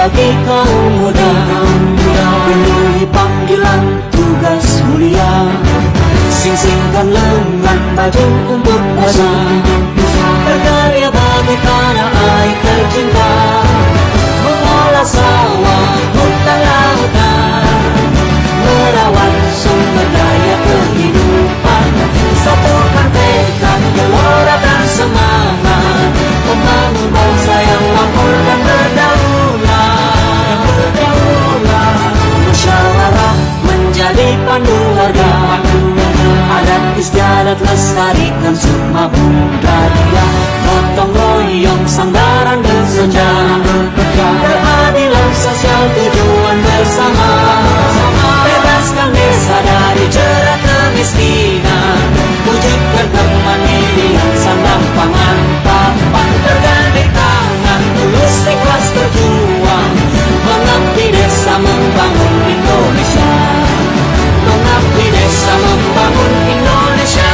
bagi kaum muda, penuhi panggilan tugas mulia, sing-singkan lengan baju untuk basa, berkarya bagi tanah air tercinta, mengolah sawah, hutan lautan, merawat sumber daya kehidupan, satukan tekad, gelora dan semangat, membangun bangsa yang makmur dan berdaulat, musyawarah menjadi pandu warga, adat istiadat lestarikan sukma budaya, gotong royong sandaran bersenja, keadilan sosial tujuan bersama, bebaskan desa dari jerat kemiskinan, wujudkan kemandirian sandang pangan papan, bergandeng tangan tulus ikhlas berjuang, mengabdi desa membangun Indonesia, mengabdi desa membangun Indonesia.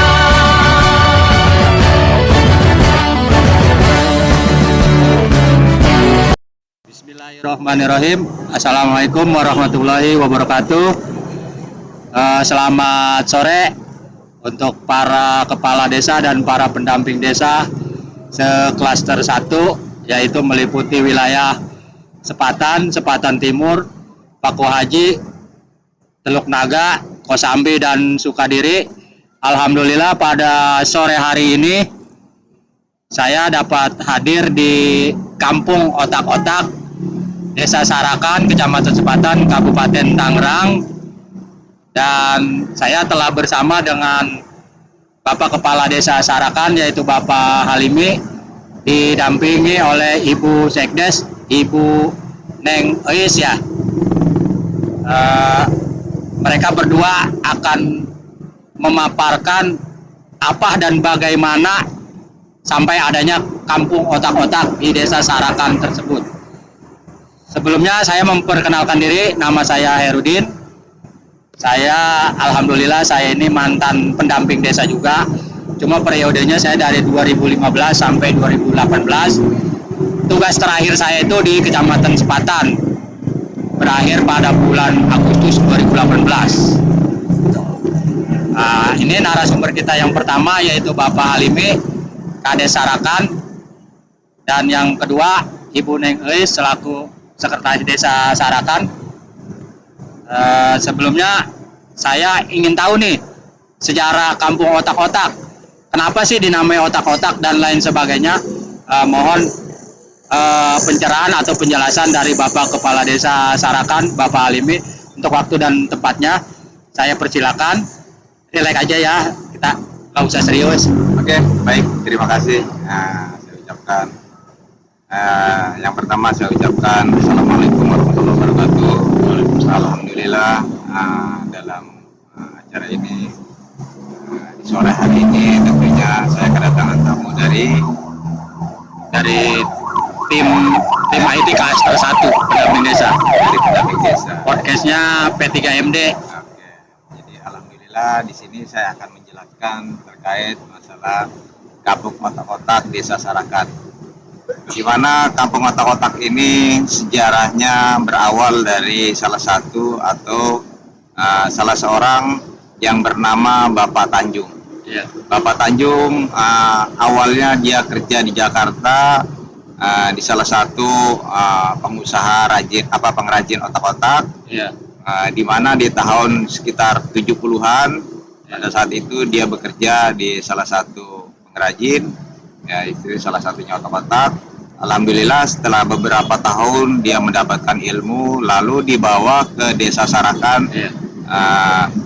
Bismillahirrahmanirrahim. Assalamualaikum warahmatullahi wabarakatuh. Selamat sore untuk para kepala desa dan para pendamping desa seklaster 1, yaitu meliputi wilayah Sepatan, Sepatan Timur, Paku Haji, Teluk Naga, Kosambi, dan Sukadiri. Alhamdulillah pada sore hari ini saya dapat hadir di Kampung Otak-Otak, Desa Sarakan, Kecamatan Sepatan, Kabupaten Tangerang. Dan saya telah bersama dengan Bapak Kepala Desa Sarakan, yaitu Bapak Halimi, didampingi oleh Ibu Sekdes, Ibu Neng Eis ya. Mereka berdua akan memaparkan apa dan bagaimana sampai adanya Kampung Otak-Otak di Desa Sarakan tersebut. Sebelumnya saya memperkenalkan diri, nama saya Herudin. Alhamdulillah saya ini mantan pendamping desa juga. Cuma periodenya saya dari 2015 sampai 2018. Tugas terakhir saya itu di Kecamatan Sepatan, berakhir pada bulan Agustus 2018. Ini narasumber kita yang pertama yaitu Bapak Halimi, Kades Sarakan, dan yang kedua Ibu Neng Eis selaku Sekretaris Desa Sarakan. Sebelumnya saya ingin tahu nih sejarah Kampung Otak-Otak. Kenapa sih dinamai Otak-Otak dan lain sebagainya? Mohon pencerahan atau penjelasan dari Bapak Kepala Desa Sarakan, Bapak Halimi. Untuk waktu dan tempatnya saya persilakan. Relax aja ya, kita nggak usah serius. Oke, baik, terima kasih. Saya ucapkan yang pertama saya ucapkan Assalamualaikum warahmatullahi wabarakatuh. Alhamdulillah dalam acara ini di sore hari ini tentunya saya kedatangan tamu dari tim IT Klaster 1 pendamping desa. Dari pendamping desa. Podcastnya P3MD. Oke, jadi alhamdulillah di sini saya akan menjelaskan terkait masalah Kampung Otak-Otak Desa Sarakan. Di mana Kampung Otak-Otak ini sejarahnya berawal dari salah satu atau salah seorang yang bernama Bapak Tanjung. Ya. Bapak Tanjung awalnya dia kerja di Jakarta di salah satu pengusaha pengrajin otak-otak. Ya. Di mana di tahun sekitar 70-an pada saat itu dia bekerja di salah satu pengrajin, ya itu salah satunya otak-otak. Alhamdulillah setelah beberapa tahun dia mendapatkan ilmu, lalu dibawa ke Desa Sarakan.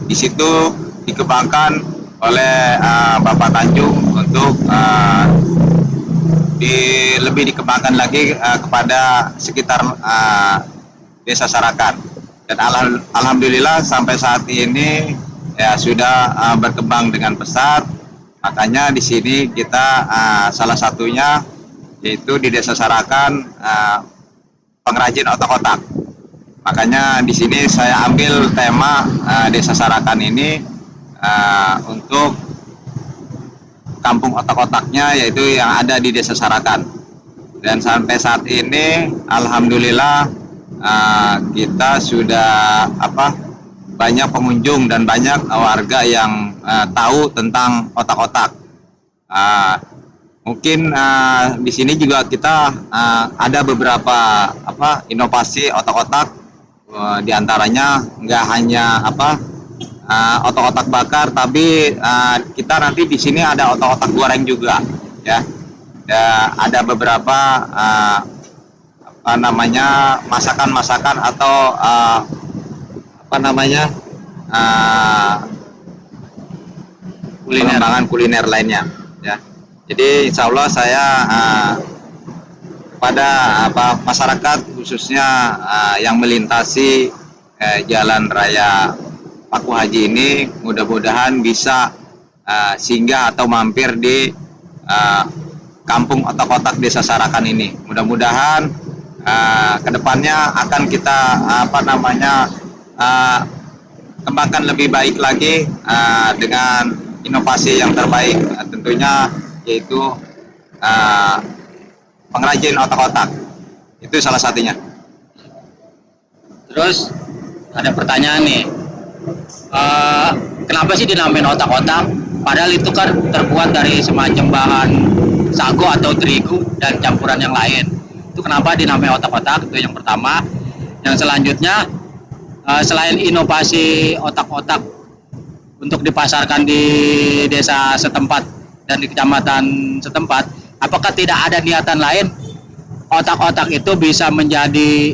Di situ dikembangkan oleh Bapak Tanjung untuk lebih dikembangkan lagi kepada sekitar Desa Sarakan. Dan alhamdulillah sampai saat ini ya sudah berkembang dengan pesat. Makanya di sini kita salah satunya yaitu di Desa Sarakan pengrajin otak-otak. Makanya di sini saya ambil tema Desa Sarakan ini untuk kampung otak-otaknya, yaitu yang ada di Desa Sarakan. Dan sampai saat ini alhamdulillah kita sudah banyak pengunjung dan banyak warga yang tahu tentang otak-otak. Mungkin di sini juga kita ada beberapa inovasi otak-otak, di antaranya nggak hanya otak-otak bakar, tapi kita nanti di sini ada otak-otak goreng juga, ya. Ada beberapa masakan-masakan atau pengembangan kuliner lainnya, ya. Jadi insya Allah saya kepada masyarakat khususnya yang melintasi Jalan Raya Paku Haji ini, mudah-mudahan bisa singgah atau mampir di Kampung Otak-Otak Desa Sarakan ini. Mudah-mudahan kedepannya akan kita kembangkan lebih baik lagi dengan inovasi yang terbaik, tentunya yaitu pengrajin otak-otak. Itu salah satunya. Terus ada pertanyaan nih, kenapa sih dinamain otak-otak? Padahal itu kan terbuat dari semacam bahan sago atau terigu dan campuran yang lain. Itu kenapa dinamain otak-otak? Itu yang pertama. Yang selanjutnya, selain inovasi otak-otak untuk dipasarkan di desa setempat dan di kecamatan setempat, apakah tidak ada niatan lain otak-otak itu bisa menjadi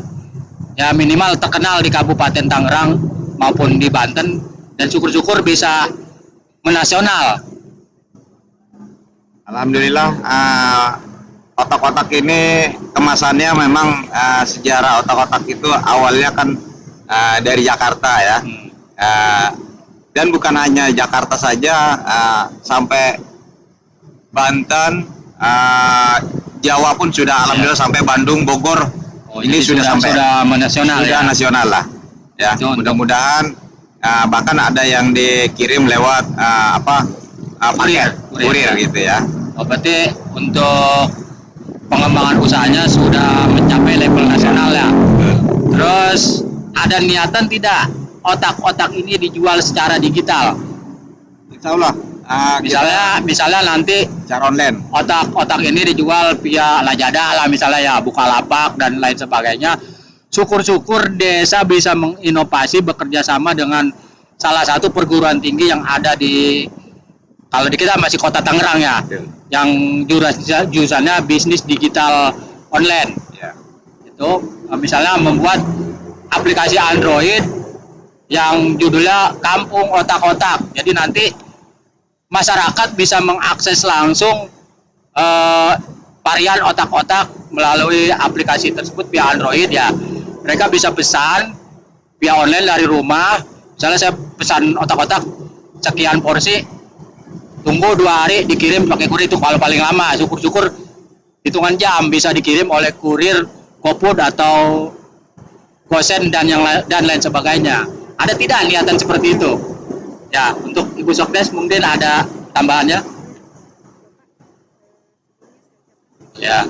ya minimal terkenal di Kabupaten Tangerang maupun di Banten, dan syukur-syukur bisa menasional? Alhamdulillah, otak-otak ini kemasannya memang sejarah otak-otak itu awalnya kan dari Jakarta, ya. Dan bukan hanya Jakarta saja, sampai Banten, Jawa pun sudah, alhamdulillah, sampai Bandung, Bogor. Ini sudah menasional, sudah ya? Nasional lah, ya. Mudah-mudahan bahkan ada yang dikirim lewat paket kurir gitu, ya. Oh, berarti untuk pengembangan usahanya sudah mencapai level nasional, ya. Terus ada niatan tidak otak-otak ini dijual secara digital? Insya Allah. Misalnya nanti Secara online. otak-otak ini dijual via Lazada lah, misalnya, ya, Bukalapak dan lain sebagainya. Syukur-syukur desa bisa menginovasi bekerja sama dengan salah satu perguruan tinggi yang ada di, kalau di kita masih Kota Tangerang, ya, yang jurusannya bisnis digital online. Ya. Itu misalnya membuat aplikasi Android yang judulnya Kampung Otak-Otak. Jadi nanti masyarakat bisa mengakses langsung varian otak-otak melalui aplikasi tersebut via Android, ya. Mereka bisa pesan via online dari rumah. Misalnya saya pesan otak-otak sekian porsi, tunggu 2 hari dikirim pakai kurir. Itu kalau paling lama, syukur-syukur hitungan jam bisa dikirim oleh kurir GoFood atau Gosen dan lain sebagainya. Ada tidak niatan seperti itu? Ya, untuk Ibu Sokdes mungkin ada tambahannya? Ya.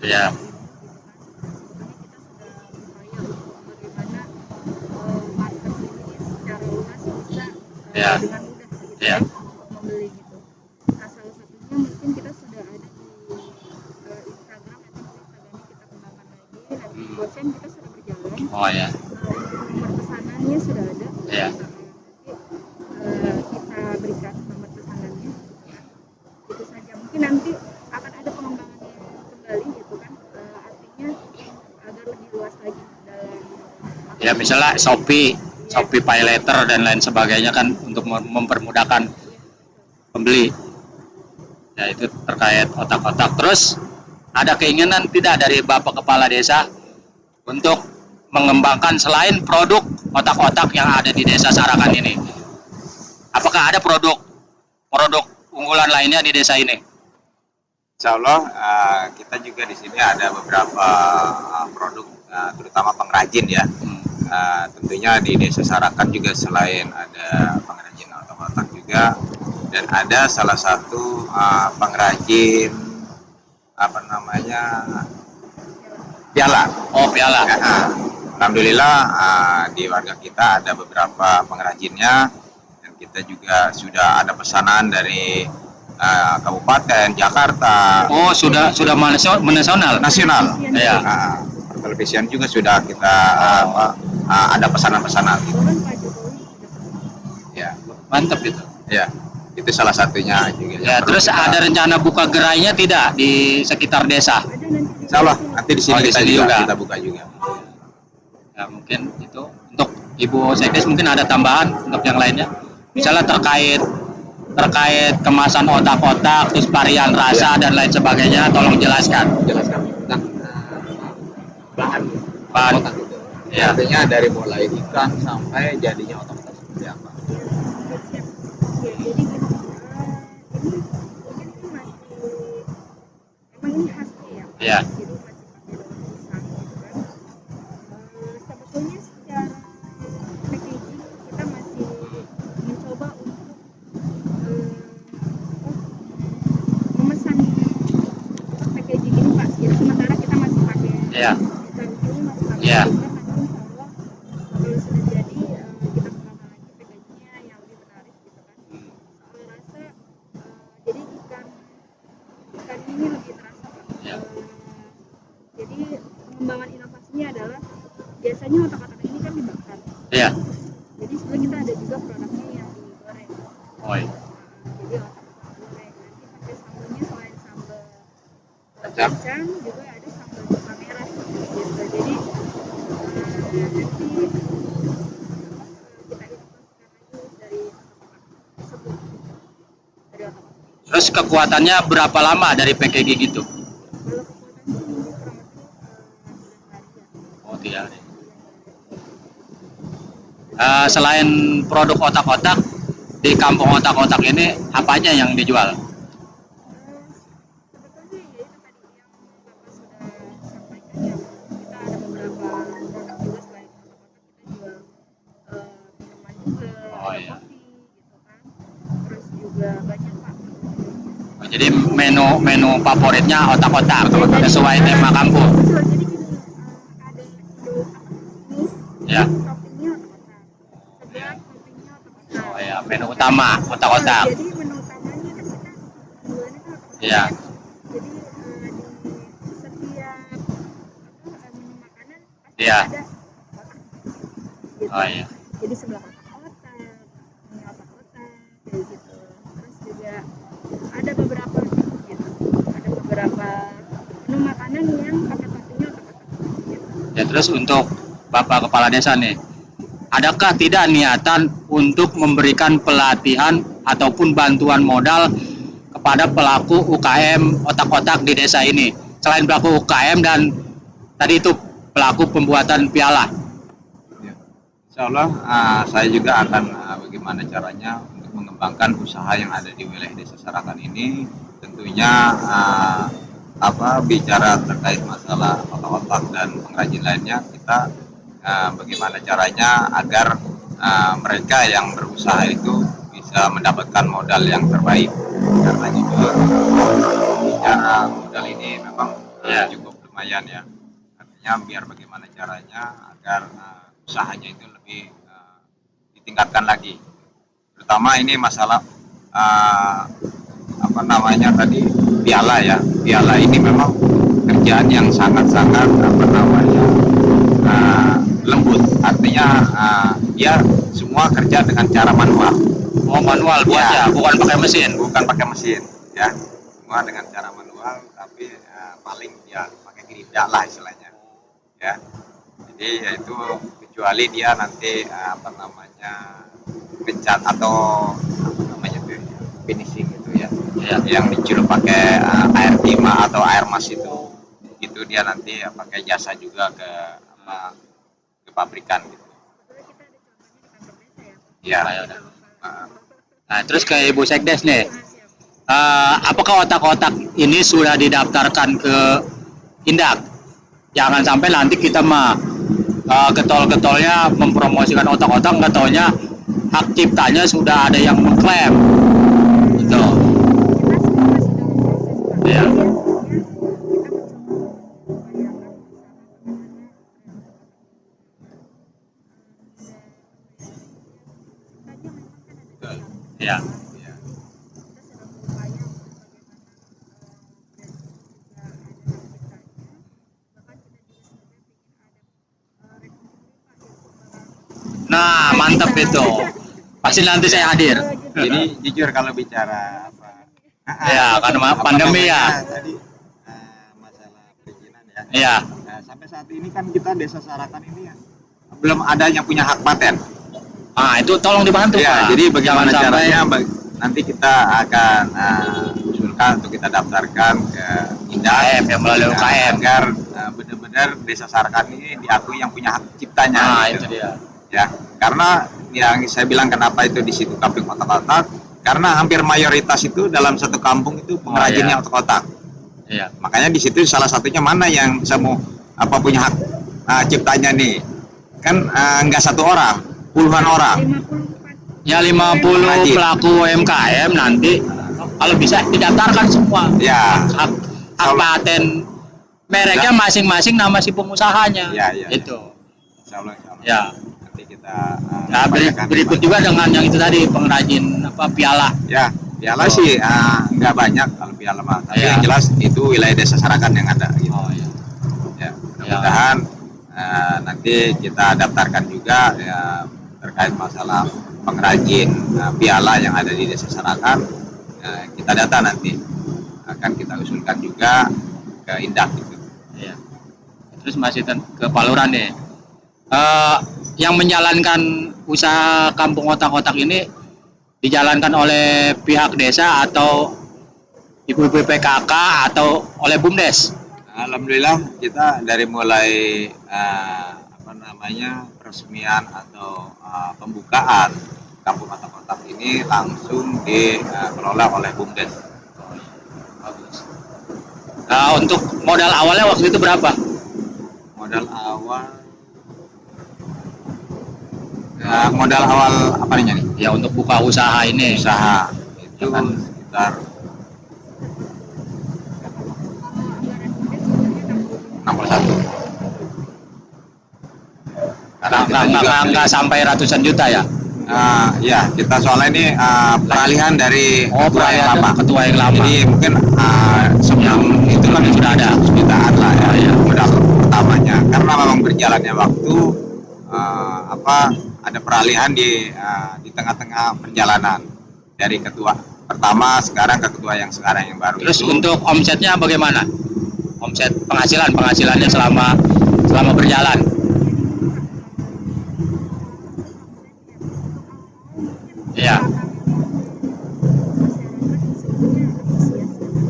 Ya. Ya. Ya. Membeli gitu. Nah, salah satunya mungkin kita sudah ada di Instagram, nanti Instagramnya kita kembangkan lagi. Nanti di Gosen kita sudah berjalan. Oh, ya. Nomor pesanannya sudah ada. Ya. Nanti kita berikan nomor pesanannya. Itu saja. Mungkin nanti akan ada pengembangannya kembali gitu kan. Artinya agar lebih luas lagi dalam. Ya, misalnya Shopee Pay Later dan lain sebagainya kan, untuk mempermudahkan pembeli. Ya, itu terkait otak-otak. Terus ada keinginan tidak dari Bapak Kepala Desa untuk mengembangkan selain produk otak-otak yang ada di Desa Sarakan ini? Apakah ada produk unggulan lainnya di desa ini? Insya Allah kita juga di sini ada beberapa produk, terutama pengrajin, ya. Tentunya di Desa Sarakan juga selain ada pengrajin otak-otak juga dan ada salah satu pengrajin apa namanya piala. Oh, piala. Ya, alhamdulillah di warga kita ada beberapa pengrajinnya, dan kita juga sudah ada pesanan dari Kabupaten Jakarta. Oh, sudah nasional. Nasional. Ya. Televisian juga sudah kita ada pesanan-pesanan gitu. Bahkan Pak Jokowi sudah Ya, Mantap itu. ya. Itu salah satunya juga. Ya, yang perlu terus kita- ada rencana buka gerainya tidak di sekitar desa? ada nanti di Insya Allah nanti di sini Oh, di kita sini juga, juga. kita buka juga. Ya, mungkin itu untuk Ibu Sekdes mungkin ada tambahan untuk yang lainnya. Misalnya terkait kemasan otak-otak, terus varian rasa dan lain sebagainya, tolong jelaskan. Jelaskan tentang bahan Bahan. otak itu. Ya. Artinya dari mulai ikan sampai jadinya otak-otak seperti apa. siap. Ya, jadi gini, ini mungkin ini masih emang ini khasnya ya. Pak. Ya. Jadi masih pakai daun pisang gitu kan. Sebetulnya secara packaging kita masih mencoba untuk memesan packaging ini Pak. Jadi sementara kita masih pakai Ya. pisang ini masih pakai Ya. pisang, nanti insya Allah kalau sudah jadi kita kembangkan lagi packagingnya yang lebih menarik gitu kan. Soal rasa jadi ikan ini lebih terasa Pak. Ya. Jadi pengembangan inovasinya adalah biasanya otak-otak ini kan dibakar. Ya. Jadi sebenarnya kita ada juga produknya yang digoreng. Oh, iya. Jadi otak-otak goreng. Nanti pakai sambelnya selain sambal Kacang. kacang juga ada sambal cuka merah gitu. Jadi nanti kita inovasikan lagi dari otak-otak tersebut. Dari otak-otak. Terus kekuatannya berapa lama dari packaging itu? Kalau kekuatan sih ini kurang lebih 9 hari ya. Oh, 3 hari. Selain produk otak-otak, di kampung otak-otak ini apa aja yang dijual? Sebetulnya ya itu tadi yang Bapak sudah sampaikan ya, kita ada beberapa produk juga selain otak-otak kita jual minuman juga, Oh, ada iya. kopi gitu kan, terus juga banyak Pak. Oh, jadi menu favoritnya otak-otak Jadi, sesuai tema kampung. betul, jadi gini, ada mie, Ya. toppingnya otak-otak, sebelah toppingnya otak-otak. Oh ya, menu utama otak-otak. Jadi menu utamanya kan kita jualnya kan otak-otak. Iya. Jadi di setiap menu makanan pasti Iya. ada otak. Gitu. Oh iya. Jadi sebelah otak-otak, ini otak-otak kayak gitu. Terus juga ada beberapa gitu. Ada beberapa menu makanan yang pakai toppingnya otak-otak gitu. Ya, terus untuk Bapak Kepala Desa nih, adakah tidak niatan untuk memberikan pelatihan ataupun bantuan modal kepada pelaku UKM otak-otak di desa ini? Selain pelaku UKM dan tadi itu pelaku pembuatan piala. Ya. Insya Allah saya juga akan bagaimana caranya untuk mengembangkan usaha yang ada di wilayah Desa Sarakan ini. Tentunya bicara terkait masalah otak-otak dan pengrajin lainnya, kita bagaimana caranya agar mereka yang berusaha itu bisa mendapatkan modal yang terbaik. Karena jujur bicara modal ini memang cukup lumayan ya. Artinya biar bagaimana caranya agar usahanya itu lebih ditingkatkan lagi. Terutama ini masalah piala ya. Piala ini memang kerjaan yang sangat-sangat lembut. Artinya dia semua kerja dengan cara manual. Oh, manual buatnya, bukan pakai mesin. Bukan pakai mesin ya. Semua dengan cara manual, tapi paling ya pakai gerinda lah istilahnya. Ya. Jadi yaitu kecuali dia nanti ngecat atau finishing itu ya. Ya. Yang dicelup pakai air timah atau air mas itu dia nanti pakai jasa juga ke pabrikan gitu. Sebetulnya kita ada contohnya di kantor desa ya. Ya. Ya udah. Nah, terus ke Ibu Sekdes nih, apakah otak-otak ini sudah didaftarkan ke Indak? Jangan sampai nanti kita getol-getolnya mempromosikan otak-otak, nggak taunya hak ciptanya sudah ada yang mengklaim. Iya. Jadi artinya kita mencoba membayangkan bersama bagaimana kita Iya. Ya. kita sedang berupaya untuk bagaimana brand juga ada hak ciptanya, bahkan kita juga sebenarnya ingin ada rekomendasi Pak untuk para Nah, mantep itu. Pasti nanti saya hadir. Jadi jujur kalau bicara apa? Ya, karena apa pandemi ya. namanya tadi masalah perizinan ya. Iya. Nah, sampai saat ini kan kita Desa Sarakan ini ya belum ada yang punya hak paten. Ah, itu tolong dibantu, Ya, Pak. jadi bagaimana Jangan sampai- caranya nanti kita akan usulkan untuk kita daftarkan ke UKM, ya, melalui UKM. agar benar-benar Desa Sarakan ini diakui yang punya hak ciptanya. Nah, gitu. itu dia. Ya, karena yang saya bilang kenapa itu di situ kampung otak-otak, karena hampir mayoritas itu dalam satu kampung itu pengrajinnya iya. otak-otak. Iya. Makanya di situ salah satunya mana yang saya mau punya hak ciptanya nih, kan nggak satu orang, puluhan orang. 54 Ya 50 Rajin. pelaku UMKM nanti kalau bisa didaftarkan semua. Ya, Hak Kalau- paten mereknya masing-masing nama si pengusahanya. Ya, ya. Itu. insya Allah. Ya. Nanti kita Nah, upayakan. berikut juga dengan yang itu tadi pengrajin piala. Ya, piala Oh. sih nggak banyak kalau piala mah. Tapi Ya. yang jelas itu wilayah Desa Sarakan yang ada. Gitu. Oh iya. Ya, mudah-mudahan nanti kita daftarkan juga ya terkait masalah pengrajin piala yang ada di Desa Sarakan. Kita data nanti akan kita usulkan juga ke Indak gitu. Iya. Terus masih ke Paluran nih. Yang menjalankan usaha kampung otak-otak ini dijalankan oleh pihak desa atau ibu-ibu PKK atau oleh BUMDes? Alhamdulillah kita dari mulai peresmian atau pembukaan kampung otak-otak ini langsung dikelola oleh BUMDes. Bagus. Nah, untuk modal awalnya waktu itu berapa? Modal awal apa nih? Ya untuk buka usaha ini. Usaha itu Ya kan? sekitar 61. Karena kita juga Nggak sampai ratusan juta ya? ya kita soalnya ini peralihan dari ketua yang lama. Ketua yang lama. Jadi mungkin sebelum itu kan sudah ada jutaan lah ya, modal utamanya. Karena memang berjalannya waktu ada peralihan di tengah-tengah perjalanan dari ketua pertama sekarang ke ketua yang sekarang yang baru. Terus itu. untuk omsetnya bagaimana? Omset penghasilannya selama berjalan? Iya.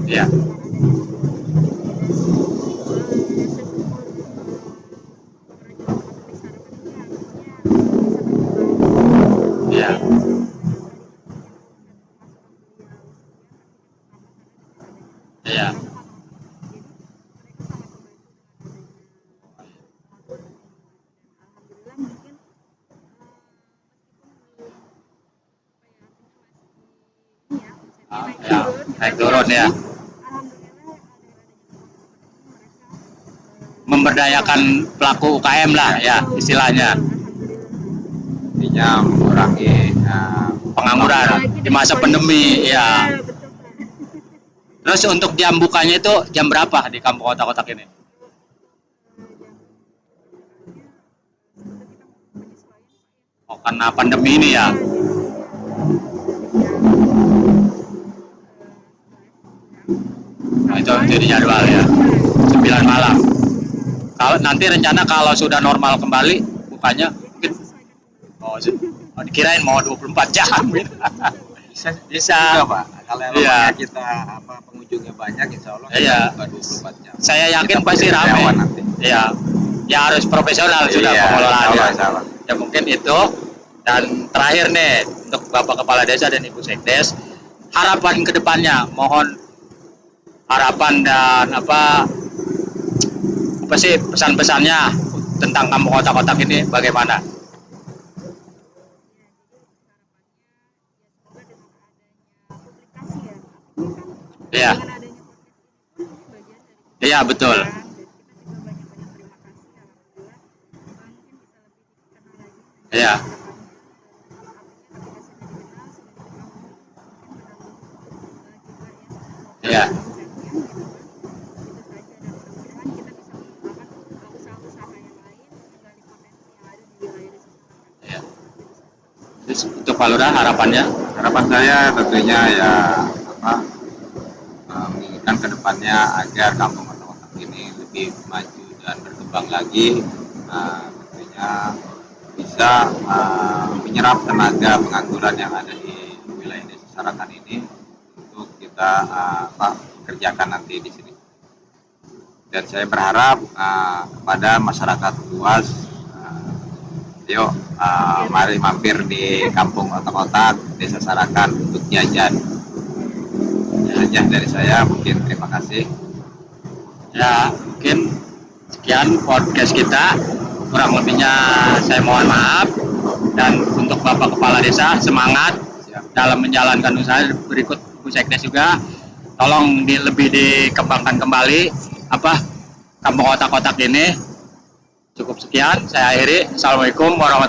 Iya. Iya. Iya. Ya, naik turun ya. Memberdayakan pelaku UKM lah ya istilahnya. Intinya mengurangi Pengangguran di masa pandemi ya. Terus untuk jam bukanya itu jam berapa di kampung otak-otak ini? Oh, karena pandemi ini ya. Nah, itu jadi jadwal ya. 9 malam. Kalau nanti rencana kalau sudah normal kembali bukanya mungkin dikirain mau 24 jam gitu. Bisa. juga Pak. Kalau Iya. kita pengunjungnya banyak, insya Allah Iya. kita buka 24 jam. Saya yakin Kita pasti punya rame. karyawan nanti. Iya. Ya harus profesional sudah Iya, pengelolaannya. insya Allah. Ya mungkin itu. Dan terakhir nih untuk Bapak Kepala Desa dan Ibu Sekdes, harapan kedepannya, mohon harapan dan apa sih pesan-pesannya tentang kampung otak-otak ini bagaimana? Iya. Iya, betul. Dan kita juga banyak-banyak terima kasih, alhamdulillah. Mungkin bisa lebih dikenal lagi. Iya. Iya. Iya. Terus untuk Pak Lurah harapannya? Harapan saya tentunya ya apa menginginkan kedepannya agar kampung otak-otak ini lebih maju dan berkembang lagi. Tentunya bisa menyerap tenaga pengangguran yang ada di wilayah Desa Sarakan ini untuk kita kerjakan nanti di sini. Dan saya berharap kepada masyarakat luas, yuk mari mampir di kampung otak-otak Desa Sarakan untuk jajan. Ya, dari saya mungkin terima kasih. Ya, mungkin sekian podcast kita. Kurang lebihnya saya mohon maaf. Dan untuk Bapak Kepala Desa, semangat dalam menjalankan usaha. Berikut Bu Sekdes juga, tolong lebih dikembangkan kembali kampung otak-otak ini. Cukup sekian, saya akhiri. Assalamualaikum warahmatullahi wabarakatuh.